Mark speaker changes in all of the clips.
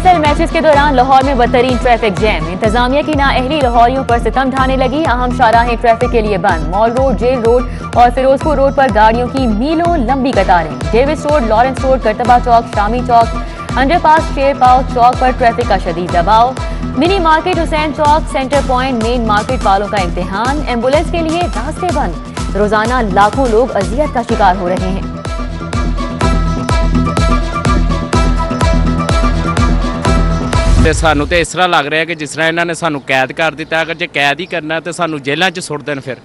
Speaker 1: PSL matches के दौरान लाहौर में बदतरीन ट्रैफिक जैम। इंतजामिया की नाअहली लाहौरियों पर सितम ढाने लगी। अहम शाहराहें ट्रैफिक के लिए बंद। मॉल रोड, जेल रोड और फिरोजपुर रोड पर गाड़ियों की मीलों लंबी कतारें। डेविस रोड, लॉरेंस रोड, करतबा चौक, शामी चौक, अंडरपास शेरपाव चौक पर ट्रैफिक का शदीद दबाव। मिनी मार्केट, हुसैन चौक, सेंटर पॉइंट, मेन मार्केट वालों का इम्तिहान। एम्बुलेंस के लिए रास्ते बंद। रोजाना लाखों लोग अजियत का शिकार हो रहे हैं।
Speaker 2: ਤੇ ਸਾਨੂੰ ਤੇ ਇਸ ਤਰ੍ਹਾਂ ਲੱਗ ਰਿਹਾ ਕਿ ਜਿਸ ਤਰ੍ਹਾਂ ਇਹਨਾਂ ਨੇ ਸਾਨੂੰ ਕੈਦ ਕਰ ਦਿੱਤਾ। ਅਗਰ ਜੇ ਕੈਦ ਹੀ करना है तो ਸਾਨੂੰ जेलों 'ਚ ਸੁੱਟ ਦੇਣ, ਫਿਰ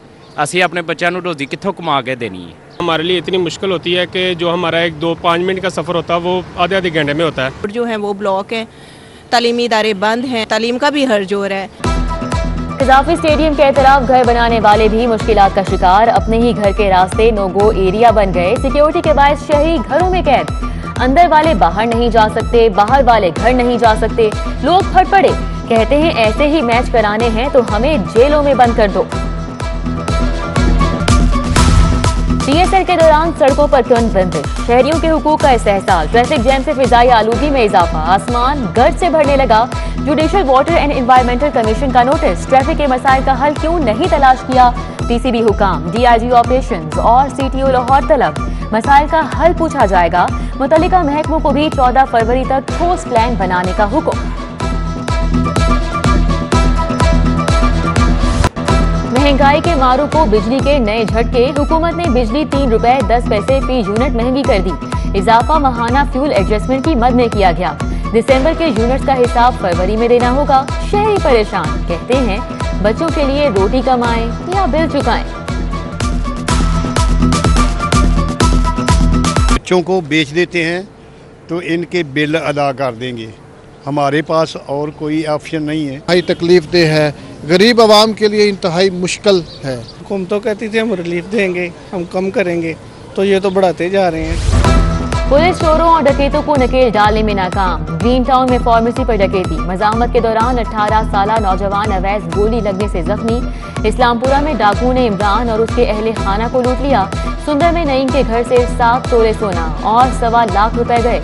Speaker 2: ਅਸੀਂ ਆਪਣੇ ਬੱਚਿਆਂ ਨੂੰ ਰੋਜ਼ੀ ਕਿੱਥੋਂ ਕਮਾ के देनी है।
Speaker 3: हमारे लिए इतनी मुश्किल होती है कि जो हमारा 1-2-5 मिनट का सफ़र होता है वो आधे घंटे में होता है।
Speaker 4: जो है वो ब्लॉक है, तालीमी इदारे बंद हैं, तालीम का भी हर्ज हो रहा है।
Speaker 1: इजाफी स्टेडियम के एतराफ घर बनाने वाले भी मुश्किलात का शिकार। अपने ही घर के रास्ते नो गो एरिया बन गए। सिक्योरिटी के बायस शहरी घरों में कैद। अंदर वाले बाहर नहीं जा सकते, बाहर वाले घर नहीं जा सकते। लोग फट पड़े, कहते हैं ऐसे ही मैच कराने हैं तो हमें जेलों में बंद कर दो। PSL के दौरान सड़कों पर क्यों बंदिश? शहरियों के हुकूक का इस्तेहसाल। ट्रैफिक जैम से फिजाई आलूगी में इजाफा। आसमान गर्द से भरने लगा। Judicial water and environmental commission का नोटिस। ट्रैफिक के मसाइल का हल क्यों नहीं तलाश किया? PCB हुकाम, DIG ऑपरेशंस और CTO लाहौर तलब। मसाइल का हल पूछा जाएगा। मुतल्लिका महकमों को भी 14 फरवरी तक ठोस प्लान बनाने का हुक्म। महंगाई के मारू को बिजली के नए झटके। हुकूमत ने बिजली 3 रुपए 10 पैसे फी यूनिट महंगी कर दी। इजाफा माहाना फ्यूल एडजस्टमेंट की मद में किया गया। दिसंबर के यूनिट्स का हिसाब फरवरी में देना होगा। शहरी परेशान, कहते हैं बच्चों के लिए रोटी कमाएं या बिल चुकाएं।
Speaker 5: बच्चों को बेच देते हैं तो इनके बिल अदा कर देंगे। हमारे पास और कोई ऑप्शन नहीं है।
Speaker 6: हाई तकलीफ दे है, गरीब आवाम के लिए इंतहाई मुश्किल है।
Speaker 7: हुकूम तो कहती थी हम रिलीफ देंगे, हम कम करेंगे, तो ये तो बढ़ाते जा रहे हैं।
Speaker 1: पुलिस चोरों और डकैतों को नकेल डालने में नाकाम। ग्रीन टाउन में फार्मेसी पर डकैती। मजामत के दौरान 18 साला नौजवान अवैध गोली लगने से जख्मी। इस्लामपुरा में डाकू ने इमरान और उसके अहले खाना को लूट लिया। सुंदर में नईम के घर से 7 तोले सोना और 1.25 लाख रुपए गए।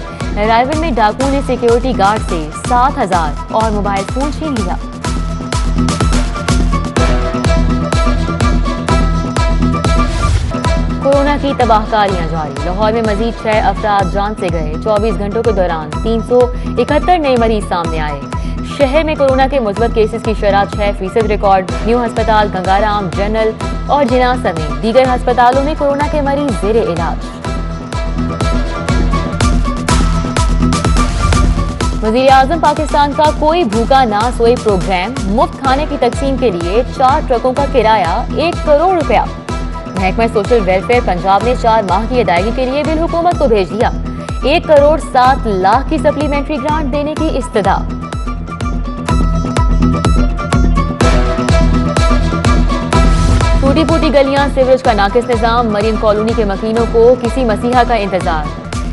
Speaker 1: रायवन में डाकू ने सिक्योरिटी गार्ड से 7,000 और मोबाइल फोन छीन लिया। कोरोना की तबाहकारियां जारी। लाहौर में मजीद 6 अफराद जान से गए। 24 घंटों के दौरान 371 नए मरीज सामने आए। शहर में कोरोना के मुस्बत केसेस की शरह 6% रिकॉर्ड। न्यू अस्पताल, गंगाराम, जनरल और जिना समेत दीगर अस्पतालों में कोरोना के मरीज जेर इलाज। वज़ीर-ए-आज़म पाकिस्तान का कोई भूखा ना सोए प्रोग्राम। मुफ्त खाने की तकसीम के लिए 4 ट्रकों का किराया 1 करोड़ रुपया। महकमा सोशल वेलफेयर पंजाब ने 4 माह की अदायगी के लिए बिल हुकूमत को भेज दिया। 1 करोड़ 7 लाख की सप्लीमेंट्री ग्रांट देने की इस्तदा। टूटी फूटी गलियां, सीवरेज का नाकिस निजाम। मरीन कॉलोनी के मकीनों को किसी मसीहा का इंतजार।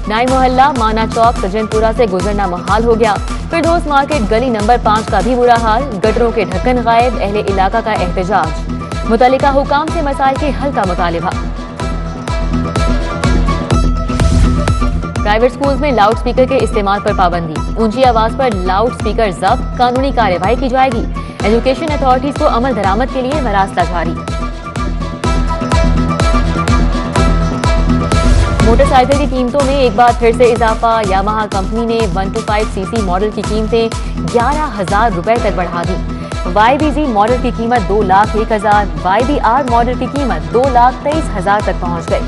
Speaker 1: नाई मोहल्ला, माना चौक, सज्जनपुरा से गुजरना मुहाल हो गया। फिरदौस मार्केट गली नंबर 5 का भी बुरा हाल। गटरों के ढक्कन गायब। अहले इलाका का एहतजाज। मुतल्लिका हुकाम से मसाइल के हल का मुतालिबा। प्राइवेट स्कूल्स में लाउड स्पीकर के इस्तेमाल पर पाबंदी। ऊंची आवाज पर लाउड स्पीकर जब्त, कानूनी कार्रवाई की जाएगी। एजुकेशन अथॉरिटीज को अमल दरामद के लिए मरास्ता जारी। मोटरसाइकिल की कीमतों में एक बार फिर से इजाफा। यामाहा कंपनी ने 125cc मॉडल की कीमतें 11,000 रुपए तक बढ़ा दी। YBZ मॉडल की कीमत 2,01,000, YBR मॉडल की कीमत 2,23,000 तक पहुंच गई।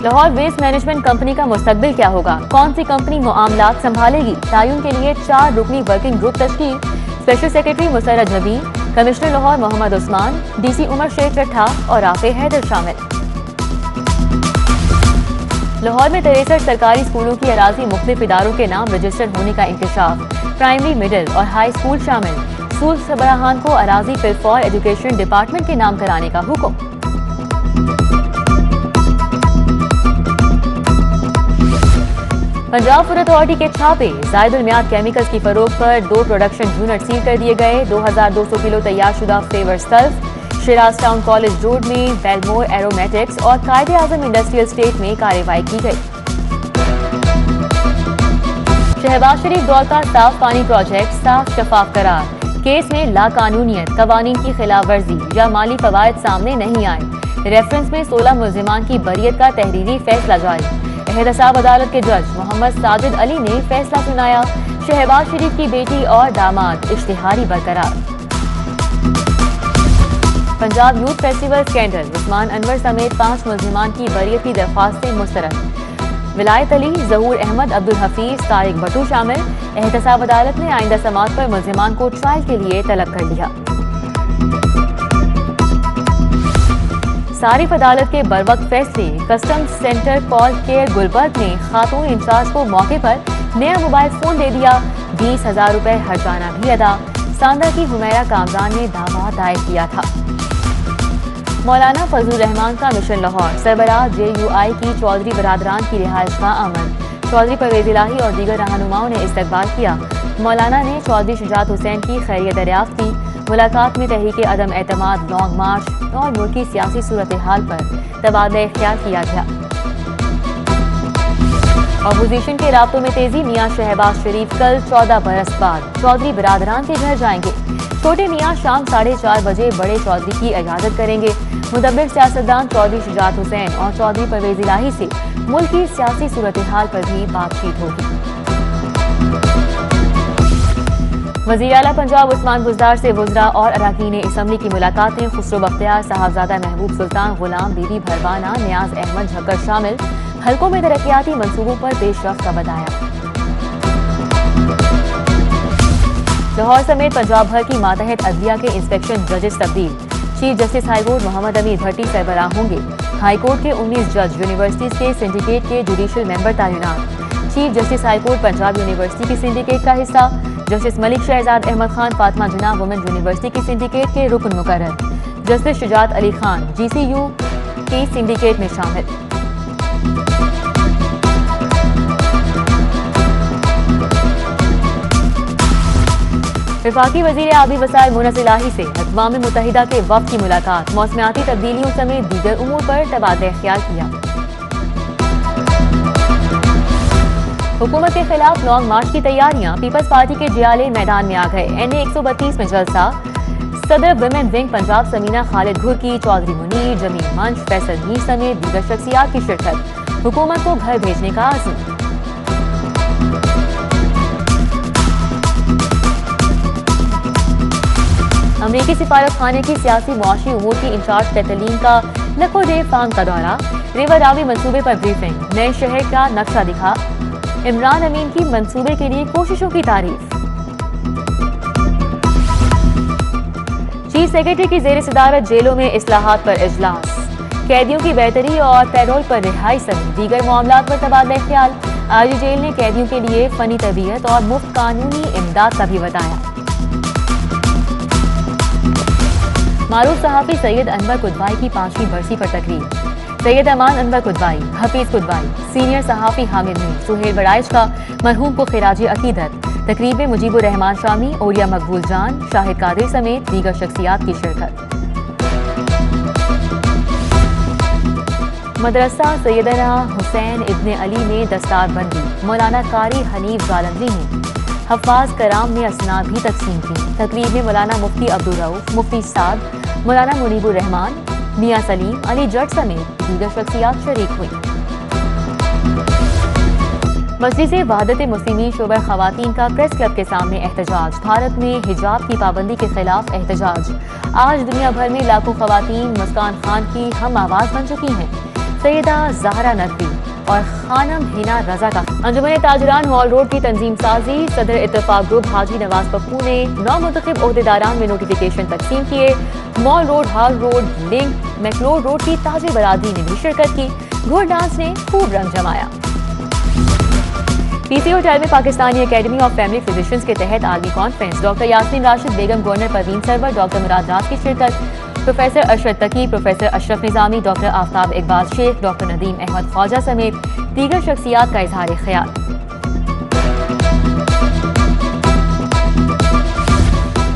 Speaker 1: लाहौर वेस्ट मैनेजमेंट कंपनी का मुस्तकबिल क्या होगा? कौन सी कंपनी मामलात संभालेगी? तायुन के लिए 4 रुकनी वर्किंग ग्रुप तश्कील। Special secretary Musarrat Nabi, commissioner Lahore Muhammad Usman, DC Umar Sheikh Rattha और आफे हैदर शामिल। लाहौर में 63 सरकारी स्कूलों की अराजी मुख्तलिफ इदारों के नाम रजिस्टर्ड होने का इंकशाफ। प्राइमरी, मिडिल और हाई स्कूल शामिल। स्कूल सरबराहान को अराजी फिल फॉर एजुकेशन डिपार्टमेंट के नाम कराने का हुक्म। पंजाब फूड अथॉरिटी के छापे। जायदुल मियाद केमिकल्स की फरोख्त पर 2 प्रोडक्शन यूनिट सील कर दिए गए। 2200 किलो तैयार शुदा flavour sulph Siraj town college road में बेलमोर एरोमेटिक्स और कायदे आजम इंडस्ट्रियल स्टेट में कार्रवाई की गई। शहबाज शरीफ दौर का साफ पानी प्रोजेक्ट साफ शफाफ करार, केस में लाकानूनियत, कवानीन की खिलाफ वर्जी या माली फवायद सामने नहीं आए। रेफरेंस में 16 मुल्जिमान की बरियत का तहरीरी फैसला जारी। एहतसाब अदालत के जज मोहम्मद साजिद अली ने फैसला सुनाया। शहबाज शरीफ की बेटी और दामाद इश्तिहारी बरकरार। Punjab youth festival scandal, Usman Anwar समेत 5 मुल्जिमान की बरियत की दरख्वास्तें मुस्तरद। विलायत अली, जहूर अहमद, अब्दुल हफीज, तारिक भट्टू शामिल। एहतसाब अदालत ने आइंदा समात पर मुल्जिमान को ट्रायल के लिए तलब कर लिया। सारिफ अदालत के बरवक्त फैसले, customs center call care Gulberg ने खातून इंचार्ज को मौके पर नया मोबाइल फोन दे दिया। 20,000 रुपए हर्जाना भी अदा। सांदा की हुमैरा कामरान ने दावा दायर किया था। मौलाना फजलुर रहमान का मिशन लाहौर, सरबराह JUI की चौधरी बरादरान की रिहाइश का अमल। चौधरी परवेज इलाही और दीगर रहनुमाओं ने इस्तकबाल किया। मौलाना ने चौधरी शुजात हुसैन की खैरियत दरियाफ्त की। मुलाकात में तहरीक अदम एतमाद, लॉन्ग मार्च और मुल्की सियासी सूरत हाल पर तबादला ख्याल किया गया। अपोजिशन के राब्तों में तेजी, मियां शहबाज शरीफ कल 14 बरस बाद चौधरी बरादरान के घर जाएंगे। छोटे मियां शाम 4:30 बजे बड़े चौधरी की इयादत करेंगे। मुदब्बिर सियासतदान चौधरी शुजात हुसैन और चौधरी परवेज इलाही से मुल्क की सियासी सूरत हाल पर भी बातचीत होगी। वज़ीर आला पंजाब उस्मान बुज़दार से वज़रा और अरकान असम्बली की मुलाकातें। खुसरो बख्तियार, साहबजादा महबूब सुल्तान, गुलाम बीबी भरवाना, नियाज अहमद झक्कर शामिल। हल्कों में तरक्याती मंसूबों पर पेशरफ्त का बताया। लाहौर समेत पंजाब भर की मातहत अदलिया के इंस्पेक्शन जजेस तब्दील। चीफ जस्टिस हाईकोर्ट मोहम्मद अमीर भट्टी सरबराह होंगे। हाईकोर्ट के 19 जज यूनिवर्सिटीज के सिंडिकेट के जुडिशल मेंबर तैनात। Chief justice high court Punjab university की सिंडिकेट का हिस्सा। जस्टिस मलिक शहजाद अहमद खान फातिमा जिन्ना वुमेन यूनिवर्सिटी की सिंडिकेट के रुकन मुकर्रर। जस्टिस शुजात अली खान GCU की सिंडिकेट में शामिल। वफाकी वज़ीर आबी वसाइल मुनस इलाही से अक़वाम मुत्तहिदा के वफ़द की मुलाकात। मौसमियाती तब्दीलियों समेत दीगर उमूर पर तबादला ख्याल किया। हुकूमत के खिलाफ लॉन्ग मार्च की तैयारियां। पीपल्स पार्टी के जियाले मैदान में आ गए। NA 132 में जलसा। सदर वुमेन विंग पंजाब समीना खालिद घुरकी, चौधरी मुनीर, जमील मंच, फैसल मीर समेत दीगर शख्सियात की शिरकत। हुकूमत को घर भेजने का आज़म। अमरीकी सिफारत खाने की सियासी मुआशी उमूर की इंचार्ज कैथलीन का लखोडे फार्म का दौरा। रिवर रावी मंसूबे पर ब्रीफिंग। नए शहर का नक्शा दिखा। इमरान अमीन की मंसूबे के लिए कोशिशों की तारीफ। चीफ सेक्रेटरी की जेर सदारत जेलों में इस्लाहात पर इजलास। कैदियों की बेहतरी और पैरोल पर रिहाई समेत दीगर मामलात पर तबादला ख्याल। आरजी जेल ने कैदियों के लिए फनी तरबियत और मुफ्त कानूनी इमदाद का भी बताया। मारूफ सहाफ़ी सैयद अनवर कुतबाई की 5वीं बरसी पर तकरीब। सैयद अमान अनवर कुतबाई, हफीज कुतबाई, सीनियर सहाफ़ी हामिद मीर, सुहेल बड़ाइश का मरहूम को खिराजी अकीदत। तकरीब में मुजीबुर रहमान शामी, ओलिया मकबूल जान, शाहिद कादिर समेत दीगर शख्सियात की शिरकत। मदरसा सैयदना हुसैन इब्ने अली में दस्तारबंदी। मौलाना कारी हनीफ जालंधरी ने हफ्फाज कराम ने असनाद भी तकसीम की। तकरीब में मौलाना मुफ्ती अब्दुल रऊफ, मुफ्ती साद, मौलाना मुनीबुर रहमान, मियां सलीम, अली जट समेत दीगर शख्सियात शरीक हुई। मजलिस वहदत मुस्लिमीन शोबा खवातीन का प्रेस क्लब के सामने एहतजाज। भारत में हिजाब की पाबंदी के खिलाफ एहतजाज। आज दुनिया भर में लाखों खवातीन मुस्कान खान की हम आवाज बन चुकी हैं। सैयदा ज़हरा नकवी और खानम हिना रजा का अंजुमन ताजरान हॉल रोड की तंजीम साजी। सदर इत्तेफाक ग्रुप हाजी नवाज पप्पू ने 9 मुंतखब ओहदेदारान में नोटिफिकेशन तकसीम किए। Mall Road, Hall Road, Link, McLeod Road की ताजिर बरादरी ने भी शिरकत की। घोड़ डांस ने खूब रंग जमाया। PC होटल में Pakistani academy of family physicians के तहत आलमी conference. Doctor Yasmin Rashid, Begum governor Parveen Sarwar, doctor Murad Raj की शिरकत। Professor Ashraf Taqi, professor Ashraf Nizami, doctor Aftab Iqbal Sheikh, doctor Nadeem Ahmed Khawaja समेत दीगर शख्सियात का इजहार ख्याल।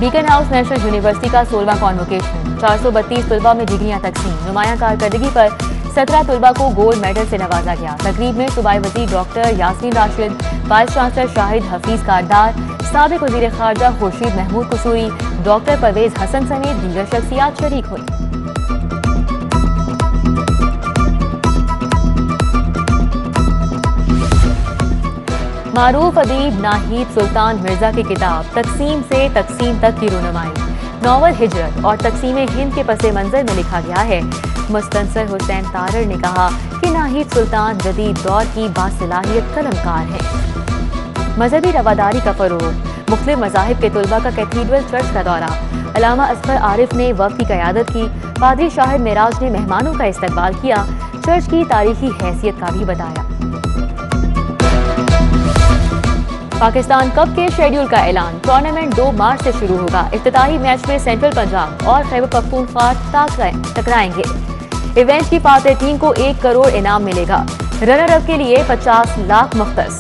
Speaker 1: बीकन हाउस नेशनल यूनिवर्सिटी का 16वां कॉन्वोकेशन। 432 तलबा में डिग्रियां तकसीम। नुमाया कारकर्दगी पर 17 तलबा को गोल्ड मेडल से नवाजा गया। तकरीब में सूबाई वज़ीर doctor Yasmin Rashid, vice chancellor Shahid Hafeez Kardar, साबिक वज़ीर खारजा खुर्शीद महमूद कसूरी, डॉक्टर परवेज हसन समेत दीगर शख्सियात शरीक हुई। मारूफ अदीब नाहिद सुल्तान मिर्जा की किताब तकसीम से तकसीम तक की रूनुमाई, नॉवल हिजरत और तकसीम हिंद के पस मंजर में लिखा गया है। मुस्तनसर हुसैन तारर ने कहा कि नाहिद सुल्तान जदीद दौर की बासलाहियत कलमकार है। मजहबी रवादारी का फरोग, मुख्तलिफ मज़ाहिब के तुलबा का कैथीड्रल चर्च का दौरा, अल्लामा असगर आरिफ ने वफ़द की क़यादत की, पादरी शाहिद मेराज ने मेहमानों का इस्तकबाल किया, चर्च की तारीखी हैसियत का भी बताया। पाकिस्तान कप के शेड्यूल का ऐलान, टूर्नामेंट 2 मार्च से शुरू होगा। इफ्तिताही मैच में सेंट्रल पंजाब और खैबर पख्तूनख्वा टकराएंगे। इवेंट की फातह टीम को 1 करोड़ इनाम मिलेगा। रनर अप के लिए 50 लाख मुख्तस।